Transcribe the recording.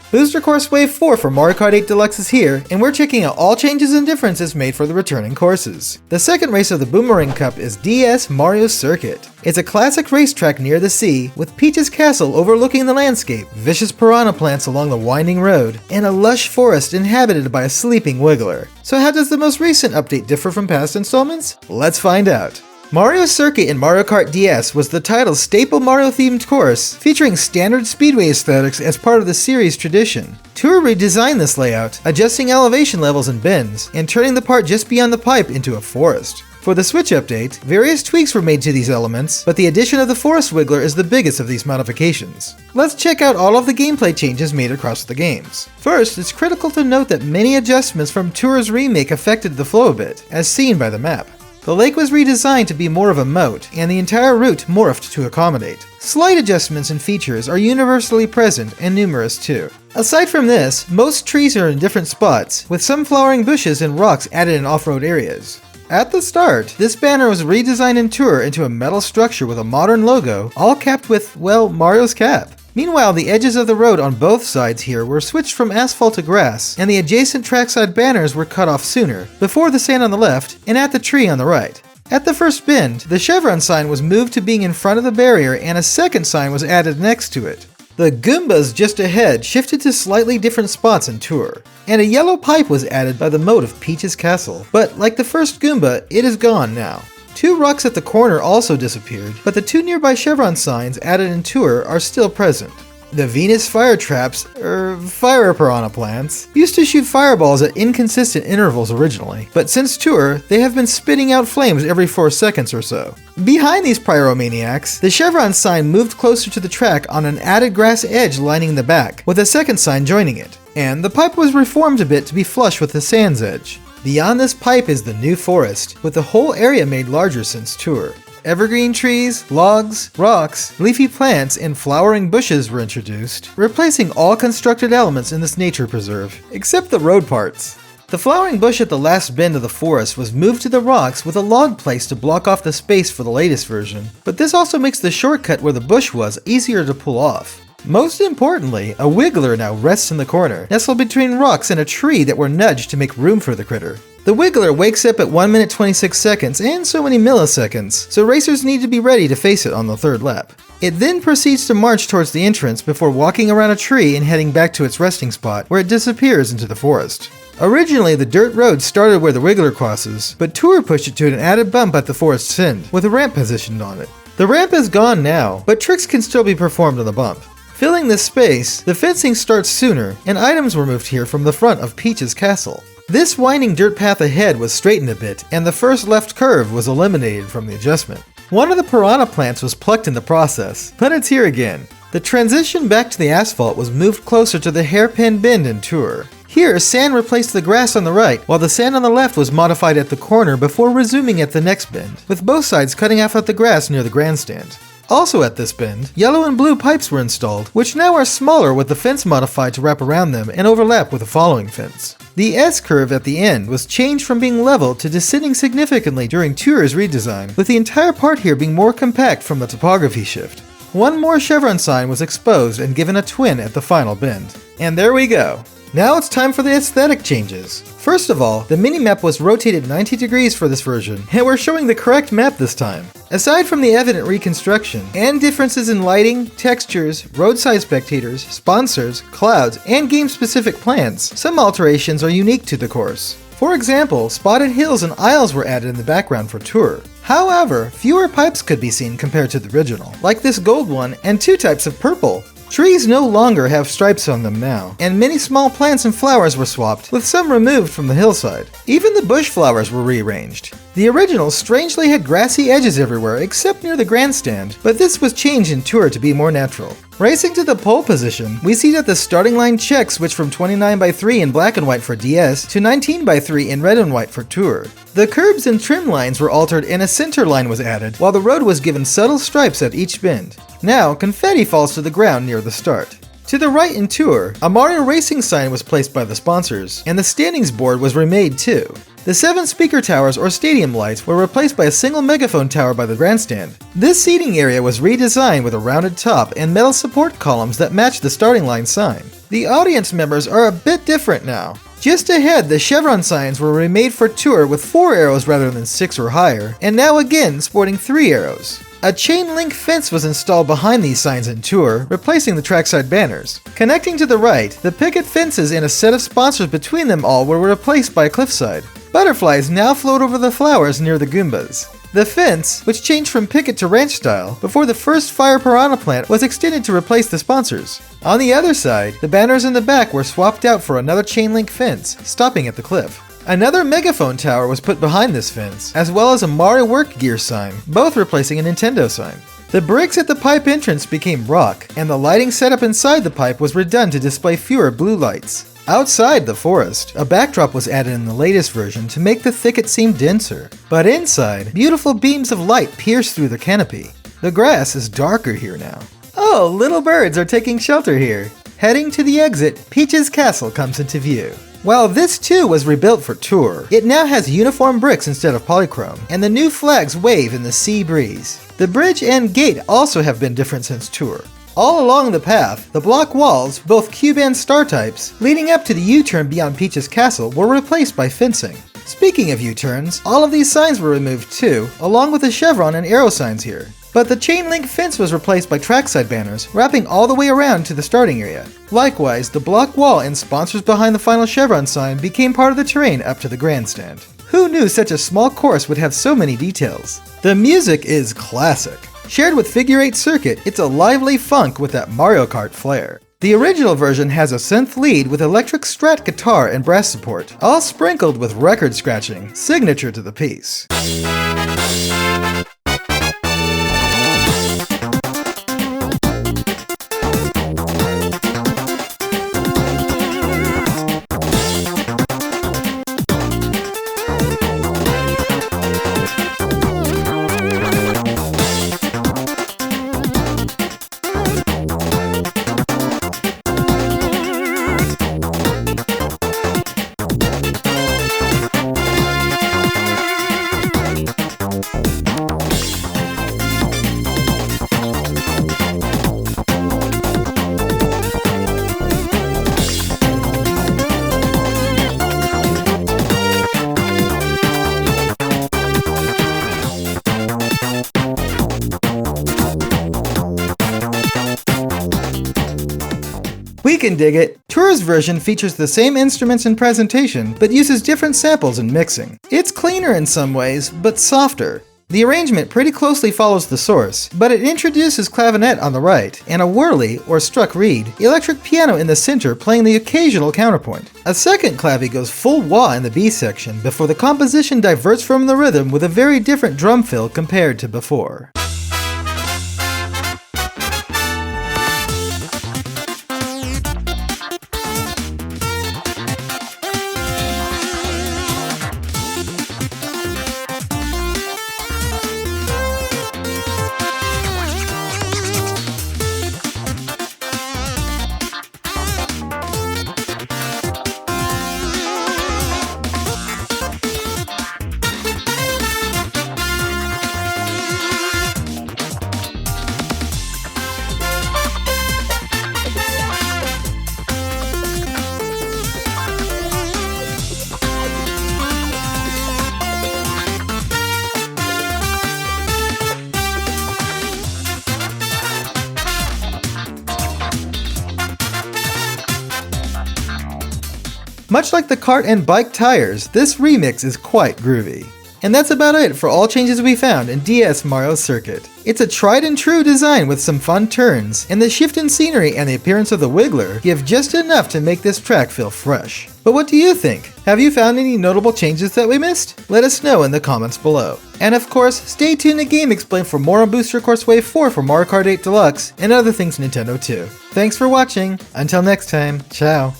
Booster Course Wave 4 for Mario Kart 8 Deluxe is here, and we're checking out all changes and differences made for the returning courses. The second race of the Boomerang Cup is DS Mario Circuit. It's a classic racetrack near the sea, with Peach's castle overlooking the landscape, vicious piranha plants along the winding road, and a lush forest inhabited by a sleeping wiggler. So how does the most recent update differ from past installments? Let's find out. Mario Circuit in Mario Kart DS was the title's staple Mario-themed course, featuring standard speedway aesthetics as part of the series' tradition. Tour redesigned this layout, adjusting elevation levels and bends, and turning the part just beyond the pipe into a forest. For the Switch update, various tweaks were made to these elements, but the addition of the Forest Wiggler is the biggest of these modifications. Let's check out all of the gameplay changes made across the games. First, it's critical to note that many adjustments from Tour's remake affected the flow a bit, as seen by the map. The lake was redesigned to be more of a moat, and the entire route morphed to accommodate. Slight adjustments and features are universally present and numerous too. Aside from this, most trees are in different spots, with some flowering bushes and rocks added in off-road areas. At the start, this banner was redesigned in Tour into a metal structure with a modern logo, all capped with, well, Mario's cap. Meanwhile, the edges of the road on both sides here were switched from asphalt to grass, and the adjacent trackside banners were cut off sooner, before the sand on the left and at the tree on the right. At the first bend, the chevron sign was moved to being in front of the barrier and a second sign was added next to it. The Goombas just ahead shifted to slightly different spots in Tour, and a yellow pipe was added by the moat of Peach's castle, but like the first Goomba, it is gone now. Two rocks at the corner also disappeared, but the two nearby chevron signs added in Tour are still present. The Venus fire traps, fire piranha plants, used to shoot fireballs at inconsistent intervals originally, but since Tour, they have been spitting out flames every 4 seconds or so. Behind these pyromaniacs, the chevron sign moved closer to the track on an added grass edge lining the back, with a second sign joining it, and the pipe was reformed a bit to be flush with the sand's edge. Beyond this pipe is the new forest, with the whole area made larger since Tour. Evergreen trees, logs, rocks, leafy plants, and flowering bushes were introduced, replacing all constructed elements in this nature preserve, except the road parts. The flowering bush at the last bend of the forest was moved to the rocks with a log placed to block off the space for the latest version, but this also makes the shortcut where the bush was easier to pull off. Most importantly, a wiggler now rests in the corner, nestled between rocks and a tree that were nudged to make room for the critter. The wiggler wakes up at 1 minute 26 seconds and so many milliseconds, so racers need to be ready to face it on the third lap. It then proceeds to march towards the entrance before walking around a tree and heading back to its resting spot, where it disappears into the forest. Originally, the dirt road started where the wiggler crosses, but Tour pushed it to an added bump at the forest's end, with a ramp positioned on it. The ramp is gone now, but tricks can still be performed on the bump. Filling this space, the fencing starts sooner, and items were moved here from the front of Peach's castle. This winding dirt path ahead was straightened a bit, and the first left curve was eliminated from the adjustment. One of the piranha plants was plucked in the process, but it's here again. The transition back to the asphalt was moved closer to the hairpin bend in Tour. Here, sand replaced the grass on the right, while the sand on the left was modified at the corner before resuming at the next bend, with both sides cutting off at the grass near the grandstand. Also at this bend, yellow and blue pipes were installed, which now are smaller with the fence modified to wrap around them and overlap with the following fence. The S-curve at the end was changed from being level to descending significantly during Tour's redesign, with the entire part here being more compact from the topography shift. One more chevron sign was exposed and given a twin at the final bend. And there we go! Now it's time for the aesthetic changes. First of all, the minimap was rotated 90 degrees for this version, and we're showing the correct map this time. Aside from the evident reconstruction, and differences in lighting, textures, roadside spectators, sponsors, clouds, and game-specific plants, some alterations are unique to the course. For example, spotted hills and isles were added in the background for Tour. However, fewer pipes could be seen compared to the original, like this gold one and 2 types of purple. Trees no longer have stripes on them now, and many small plants and flowers were swapped, with some removed from the hillside. Even the bush flowers were rearranged. The original strangely had grassy edges everywhere except near the grandstand, but this was changed in Tour to be more natural. Racing to the pole position, we see that the starting line check switched from 29:3 in black and white for DS to 19:3 in red and white for Tour. The curbs and trim lines were altered and a center line was added, while the road was given subtle stripes at each bend. Now, confetti falls to the ground near the start. To the right in Tour, a Mario Racing sign was placed by the sponsors, and the standings board was remade too. The 7 speaker towers or stadium lights were replaced by a single megaphone tower by the grandstand. This seating area was redesigned with a rounded top and metal support columns that matched the starting line sign. The audience members are a bit different now. Just ahead, the chevron signs were remade for Tour with 4 arrows rather than 6 or higher, and now again sporting 3 arrows. A chain link fence was installed behind these signs in Tour, replacing the trackside banners. Connecting to the right, the picket fences and a set of sponsors between them all were replaced by a cliffside. Butterflies now float over the flowers near the Goombas. The fence, which changed from picket to ranch style before the first fire Piranha Plant, was extended to replace the sponsors. On the other side, the banners in the back were swapped out for another chain link fence, stopping at the cliff. Another megaphone tower was put behind this fence, as well as a Mario Work Gear sign, both replacing a Nintendo sign. The bricks at the pipe entrance became rock, and the lighting setup inside the pipe was redone to display fewer blue lights. Outside the forest, a backdrop was added in the latest version to make the thicket seem denser. But inside, beautiful beams of light pierce through the canopy. The grass is darker here now. Oh, little birds are taking shelter here. Heading to the exit, Peach's castle comes into view. While this too was rebuilt for Tour, it now has uniform bricks instead of polychrome, and the new flags wave in the sea breeze. The bridge and gate also have been different since Tour. All along the path, the block walls, both cube and star types, leading up to the U-turn beyond Peach's castle were replaced by fencing. Speaking of U-turns, all of these signs were removed too, along with the chevron and arrow signs here. But the chain link fence was replaced by trackside banners, wrapping all the way around to the starting area. Likewise, the block wall and sponsors behind the final chevron sign became part of the terrain up to the grandstand. Who knew such a small course would have so many details? The music is classic. Shared with Figure 8 Circuit, it's a lively funk with that Mario Kart flair. The original version has a synth lead with electric Strat guitar and brass support, all sprinkled with record scratching, signature to the piece. We can dig it. Tour's version features the same instruments and presentation, but uses different samples and mixing. It's cleaner in some ways, but softer. The arrangement pretty closely follows the source, but it introduces clavinet on the right, and a whirly, or struck reed, electric piano in the center playing the occasional counterpoint. A second clavie goes full wah in the B section before the composition diverts from the rhythm with a very different drum fill compared to before. Much like the kart and bike tires, this remix is quite groovy. And that's about it for all changes we found in DS Mario Circuit. It's a tried and true design with some fun turns, and the shift in scenery and the appearance of the Wiggler give just enough to make this track feel fresh. But what do you think? Have you found any notable changes that we missed? Let us know in the comments below. And of course, stay tuned to GameXplain for more on Booster Course Wave 4 for Mario Kart 8 Deluxe and other things Nintendo too. Thanks for watching. Until next time, ciao.